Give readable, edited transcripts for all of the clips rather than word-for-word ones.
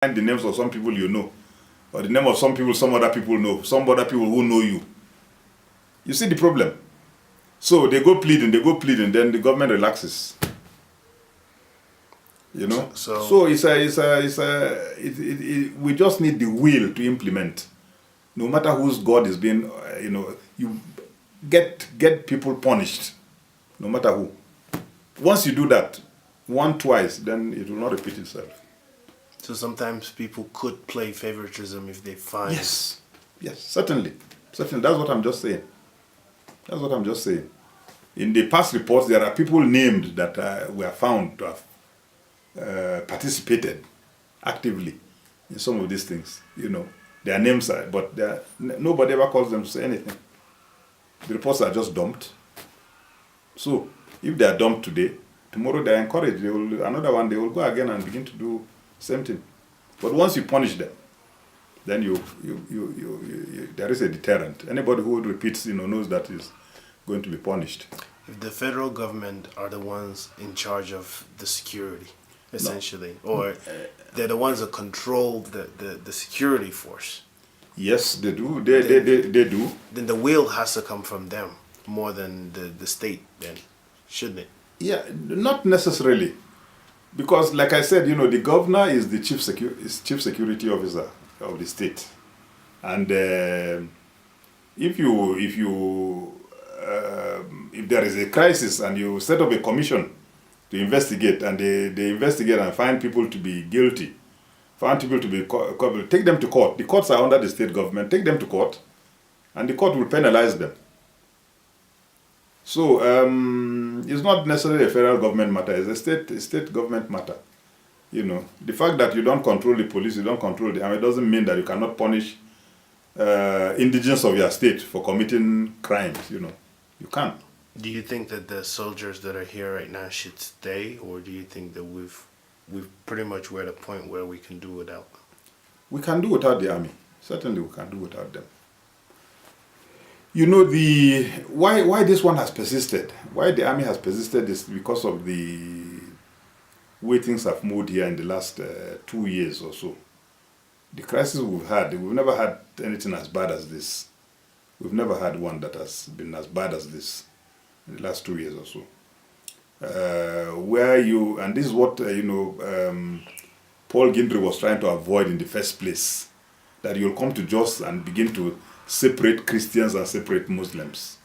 find the names of some people you know, or the name of some people some other people know, some other people who know you. You see the problem? So they go pleading, then the government relaxes. You know? So we just need the will to implement. No matter whose God is being, you get people punished, no matter who. Once you do that, twice, then it will not repeat itself. So sometimes people could play favoritism if they find... Yes, certainly. That's what I'm just saying. In the past reports, there are people named that were found to have participated actively in some of these things. Their names are, but nobody ever calls them to say anything. The reports are just dumped. So if they are dumped today, tomorrow they are encouraged. They will go again and begin to do the same thing. But once you punish them, then there is a deterrent. Anybody who repeats, knows that is going to be punished. If the federal government are the ones in charge of the security, essentially, or they're the ones that control the security force. Yes, they do. They do. Then the will has to come from them more than the state, then, shouldn't it? Yeah, not necessarily. Because, like I said, the governor is the chief security officer of the state. And if there is a crisis and you set up a commission to investigate, and they investigate and find people to be guilty, find people to be culpable, take them to court. The courts are under the state government. Take them to court, and the court will penalize them. So it's not necessarily a federal government matter. It's a state government matter. The fact that you don't control the police, you don't control the army, doesn't mean that you cannot punish indigents of your state for committing crimes. You can. Do you think that the soldiers that are here right now should stay, or do you think that we've pretty much we're at a point where we can do without them? We can do without the army. Certainly, we can do without them. Why this one has persisted, why the army has persisted, is because of the way things have moved here in the last 2 years or so. The crisis we've never had anything as bad as this. We've never had one that has been as bad as this in the last 2 years or so. And this is what, Paul Gindry was trying to avoid in the first place, that you'll come to Jos and begin to separate Christians and separate Muslims.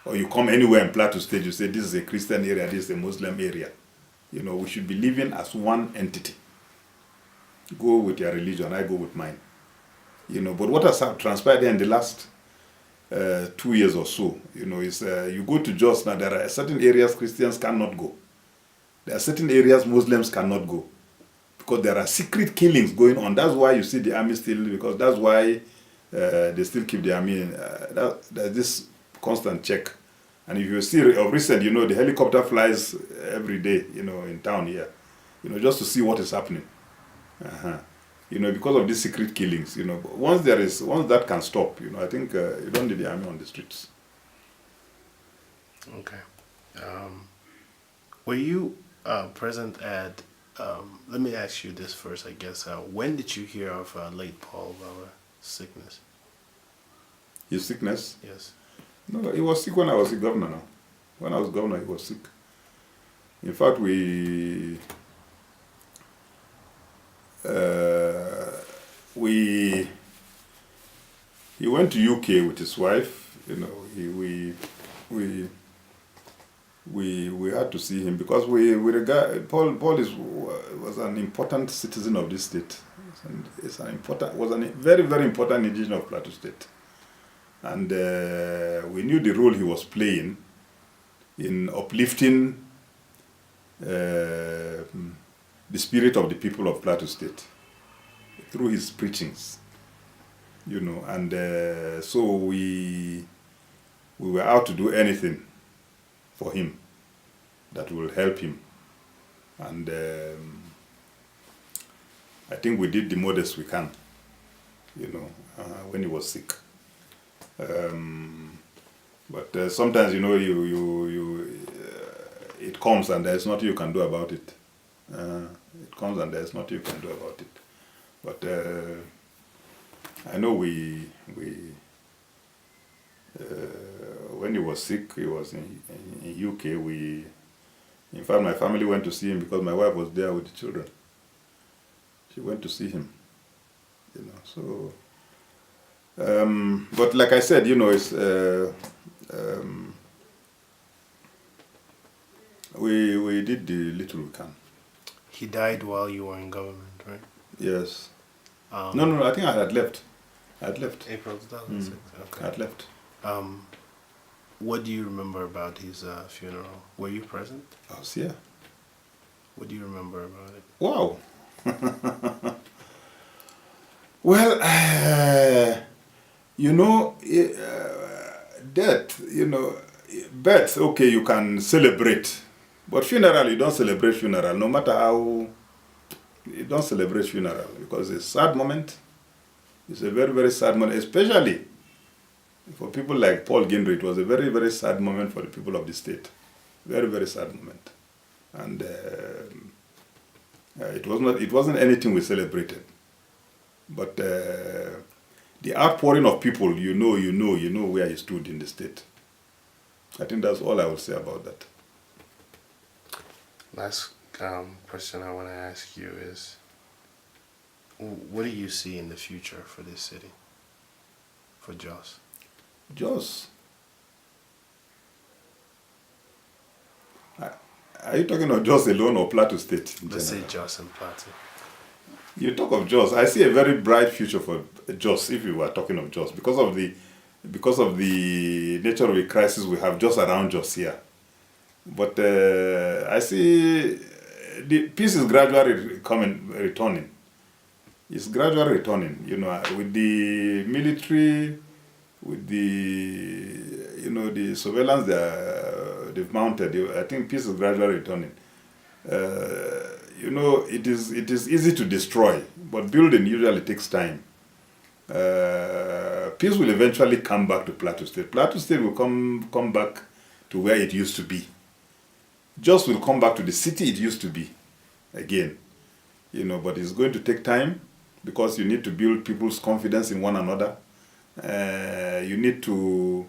Or you come anywhere in Plateau State, you say this is a Christian area, this is a Muslim area. We should be living as one entity. Go with your religion, I go with mine. But what has transpired here in the last 2 years or so, is you go to Jos now, there are certain areas Christians cannot go. There are certain areas Muslims cannot go. Because there are secret killings going on. That's why you see the army still, because that's why they still keep the army. There's this constant check. And if you see of recent, the helicopter flies every day, in town here, just to see what is happening. Because of these secret killings, once that can stop, I think you don't need the army on the streets. Okay. Were you present at, let me ask you this first, I guess. When did you hear of late Paul sickness? His sickness? Yes. No, he was sick when I was a governor now. When I was governor, he was sick. In fact, he went to UK with his wife. We had to see him because Paul was an important citizen of this state. Was a very, very important indigenous of Plateau State. And we knew the role he was playing in uplifting the spirit of the people of Plateau State through his preachings, and so we were out to do anything for him that will help him, and I think we did the modest we can, when he was sick. But sometimes, it comes and there's nothing you can do about it. It comes and there's nothing you can do about it. But I know when he was sick, he was in UK. In fact, my family went to see him because my wife was there with the children. She went to see him, So, but like I said, it's we did the little we can. He died while you were in government, right? Yes. No. I think I had left. April 2006. Okay. I had left. What do you remember about his funeral? Were you present? I was here. What do you remember about it? Wow. Well, death, birth, okay, you can celebrate. But funeral, you don't celebrate funeral. No matter how, you don't celebrate funeral because it's a sad moment. It's a very, very sad moment, especially for people like Paul Gendry. It was a very, very sad moment for the people of the state. Very, very sad moment. And it wasn't anything we celebrated. But the outpouring of people, you know where he stood in the state. I think that's all I will say about that. Last question I want to ask you is, what do you see in the future for this city, for Jos? Jos? Are you talking of Jos alone or Plateau State? Let's say Jos and Plateau. You talk of Jos. I see a very bright future for Jos if you were talking of Jos because of the nature of the crisis we have just around Jos here. But I see the peace is gradually returning. It's gradually returning, with the military, with the, the surveillance they've mounted. I think peace is gradually returning. It is easy to destroy, but building usually takes time. Peace will eventually come back to Plateau State. Plateau State will come back to where it used to be. Jos will come back to the city it used to be again. But it's going to take time because you need to build people's confidence in one another. You need to